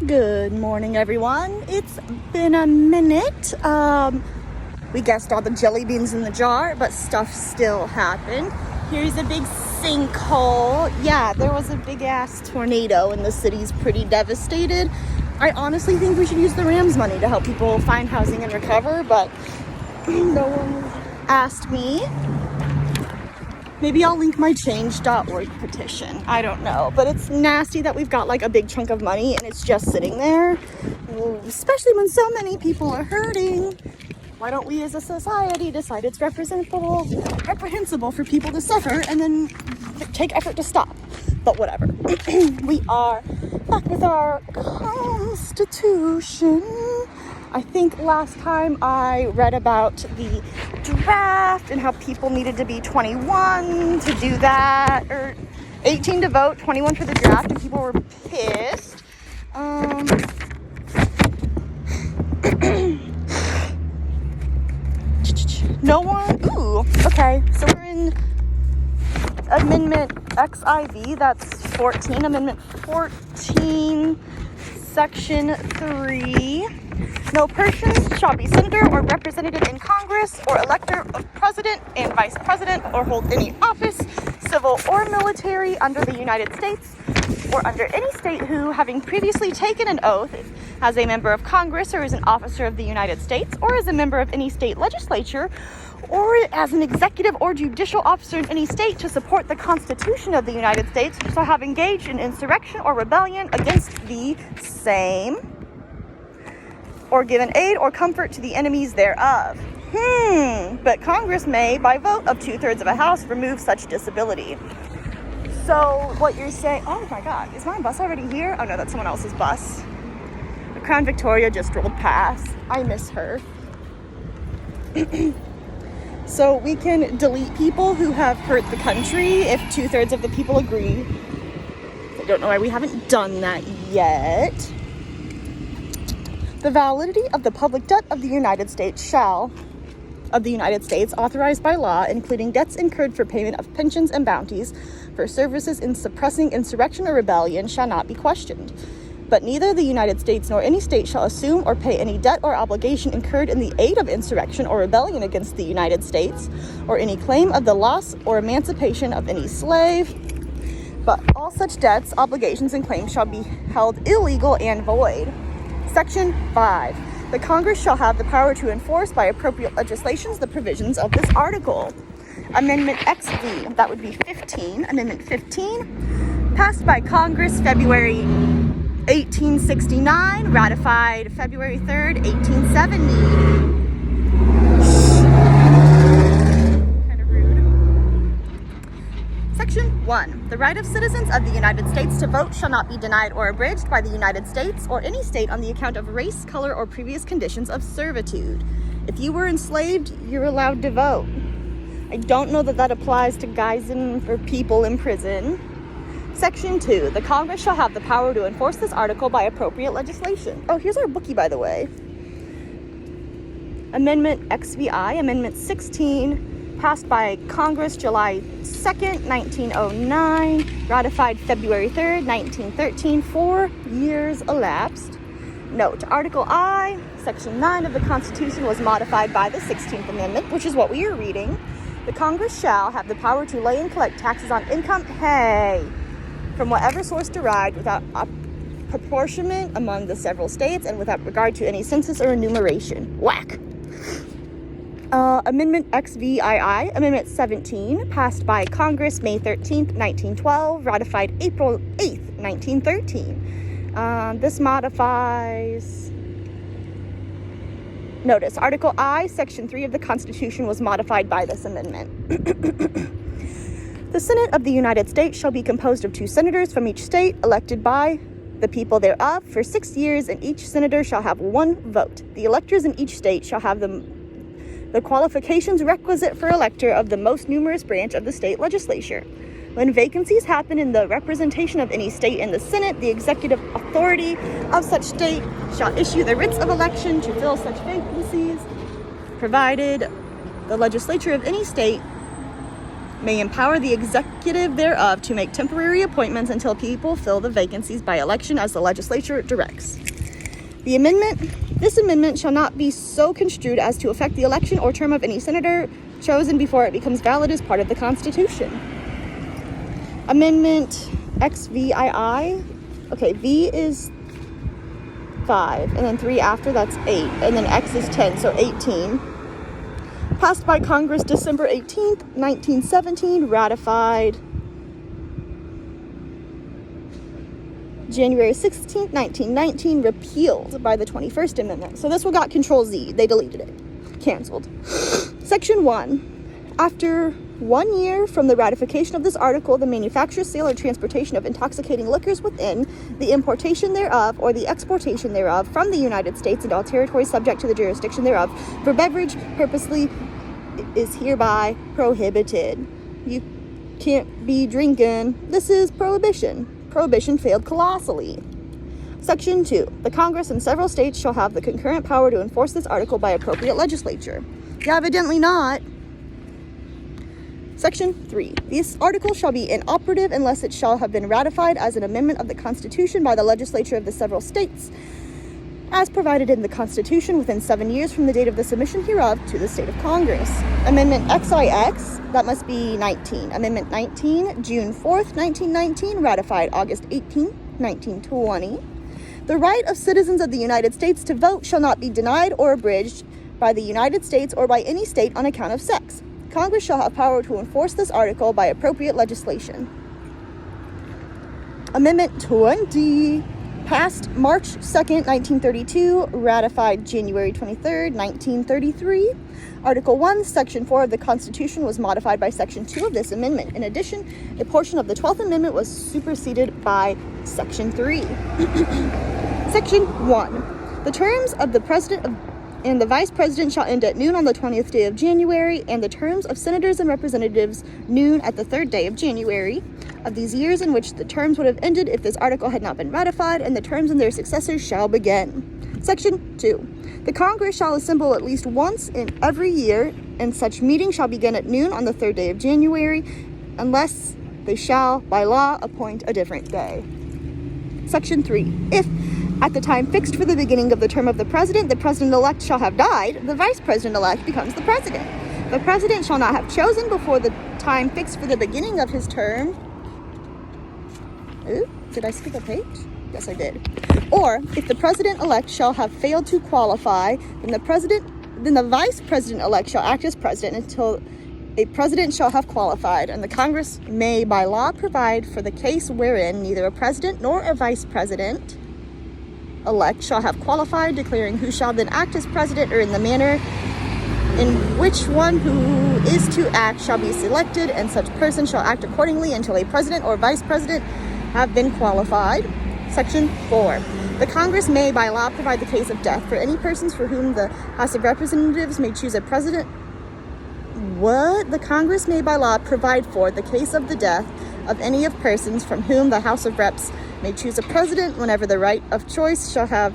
Good morning, everyone. It's been a minute. We guessed all the jelly beans in the jar, but stuff still happened. Here's a big sinkhole. Yeah, there was a big ass tornado and the city's pretty devastated. I honestly think we should use the Rams money to help people find housing and recover, but no one asked me. Maybe I'll link my change.org petition. I don't know. But it's nasty that we've got like a big chunk of money and it's just sitting there. Especially when so many people are hurting. Why don't we as a society decide it's reprehensible for people to suffer and then take effort to stop? But whatever. We are back with our constitution. I think last time I read about the draft and how people needed to be 21 to do that, or 18 to vote, 21 for the draft, and people were pissed. No one, okay, so we're in Amendment XIV, that's 14, Amendment 14, Section 3. No person shall be senator or representative in Congress or elector of president and vice president or hold any office, civil or military, under the United States or under any state who, having previously taken an oath as a member of Congress or as an officer of the United States or as a member of any state legislature or as an executive or judicial officer in any state to support the Constitution of the United States, shall have engaged in insurrection or rebellion against the same, or given aid or comfort to the enemies thereof. But Congress may, by vote of 2/3 of a house, remove such disability. So what you're saying, oh my God, is my bus already here? Oh no, that's someone else's bus. The Crown Victoria just rolled past. I miss her. So we can delete people who have hurt the country if 2/3 of the people agree. I don't know why we haven't done that yet. The validity of the public debt of the United States authorized by law, including debts incurred for payment of pensions and bounties for services in suppressing insurrection or rebellion, shall not be questioned. But neither the United States nor any state shall assume or pay any debt or obligation incurred in the aid of insurrection or rebellion against the United States, or any claim of the loss or emancipation of any slave. But all such debts, obligations, and claims shall be held illegal and void. Section 5. The Congress shall have the power to enforce by appropriate legislations the provisions of this article. Amendment XV, that would be 15. Amendment 15, passed by Congress February 1869, ratified February 3rd, 1870. Kind of rude. Section 1. The right of citizens of the United States to vote shall not be denied or abridged by the United States or any state on the account of race, color, or previous conditions of servitude. If you were enslaved, you're allowed to vote. I don't know that that applies to guys or people in prison. Section 2. The Congress shall have the power to enforce this article by appropriate legislation. Oh, here's our bookie, by the way. Amendment XVI, Amendment 16, passed by Congress July 2nd, 1909, ratified February 3rd, 1913, 4 years elapsed. Note, Article I, Section 9 of the Constitution was modified by the 16th Amendment, which is what we are reading. The Congress shall have the power to lay and collect taxes on income, from whatever source derived without apportionment among the several states and without regard to any census or enumeration. Whack! Amendment XVII, Amendment 17, passed by Congress May 13th, 1912, ratified April 8th, 1913. This modifies... Notice, Article I, Section 3 of the Constitution was modified by this amendment. The Senate of the United States shall be composed of 2 senators from each state, elected by the people thereof for 6 years, and each senator shall have 1 vote. The electors in each state shall have the qualifications requisite for elector of the most numerous branch of the state legislature. When vacancies happen in the representation of any state in the Senate, the executive authority of such state shall issue the writs of election to fill such vacancies, provided the legislature of any state may empower the executive thereof to make temporary appointments until people fill the vacancies by election as the legislature directs. This amendment shall not be so construed as to affect the election or term of any senator chosen before it becomes valid as part of the Constitution. Amendment XVII. Okay, V is 5, and then 3 after, that's 8, and then X is 10, so 18. Passed by Congress December 18th, 1917, ratified January 16th, 1919, repealed by the 21st Amendment. So this one got Control-Z. They deleted it. Canceled. Section 1. After 1 year from the ratification of this article, the manufacture, sale, or transportation of intoxicating liquors within, the importation thereof, or the exportation thereof from the United States and all territories subject to the jurisdiction thereof, for beverage purposely is hereby prohibited. You can't be drinking. This is prohibition. Prohibition failed colossally. Section 2. The Congress in several states shall have the concurrent power to enforce this article by appropriate legislature. Yeah, evidently not. Section 3. This article shall be inoperative unless it shall have been ratified as an amendment of the Constitution by the legislature of the several states, as provided in the Constitution within 7 years from the date of the submission hereof to the state of Congress. Amendment XIX, that must be 19. Amendment 19, June 4th, 1919, ratified August 18th, 1920. The right of citizens of the United States to vote shall not be denied or abridged by the United States or by any state on account of sex. Congress shall have power to enforce this article by appropriate legislation. Amendment 20, passed March 2nd, 1932, ratified January 23rd, 1933. Article 1, Section 4 of the Constitution was modified by Section 2 of this amendment. In addition, a portion of the 12th Amendment was superseded by Section 3. Section 1. The terms of the President and the Vice President shall end at noon on the 20th day of January, and the terms of Senators and Representatives noon at the 3rd day of January of these years in which the terms would have ended if this article had not been ratified, and the terms and their successors shall begin. Section 2. The Congress shall assemble at least once in every year, and such meeting shall begin at noon on the 3rd day of January, unless they shall, by law, appoint a different day. Section 3. If, at the time fixed for the beginning of the term of the President-elect shall have died, the Vice President-elect becomes the President. The President shall not have chosen before the time fixed for the beginning of his term. Ooh, did I skip a page? Yes, I did. Or, if the President-elect shall have failed to qualify, then the Vice President-elect shall act as President until a President shall have qualified, and the Congress may by law provide for the case wherein neither a President nor a Vice President-elect shall have qualified, declaring who shall then act as President, or in the manner in which one who is to act shall be selected, and such person shall act accordingly until a President or Vice President have been qualified. Section 4. The Congress may by law provide the case of death for any persons for whom the House of Representatives may choose a President. The Congress may by law provide for the case of the death of any of persons from whom the House of Reps may choose a President whenever the right of choice shall have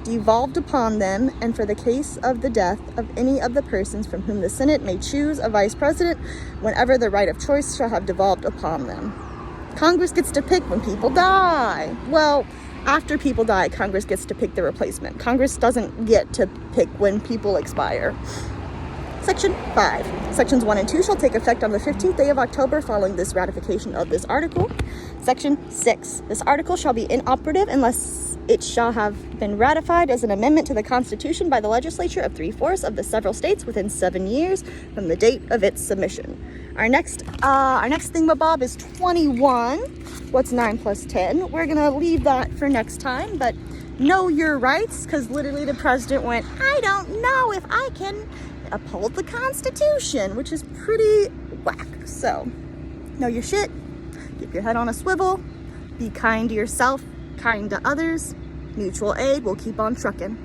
devolved upon them, and for the case of the death of any of the persons from whom the Senate may choose a Vice President whenever the right of choice shall have devolved upon them. Congress gets to pick when people die. Well, after people die, Congress gets to pick the replacement. Congress doesn't get to pick when people expire. Section 5. Sections 1 and 2 shall take effect on the 15th day of October following this ratification of this article. Section 6. This article shall be inoperative unless it shall have been ratified as an amendment to the Constitution by the legislature of 3/4 of the several states within 7 years from the date of its submission. Our next thingamabob is 21. What's 9 plus 10? We're gonna leave that for next time, but know your rights, because literally the president went, I don't know if I can uphold the Constitution, which is pretty whack. So, know your shit, keep your head on a swivel, be kind to yourself, kind to others, mutual aid will keep on trucking.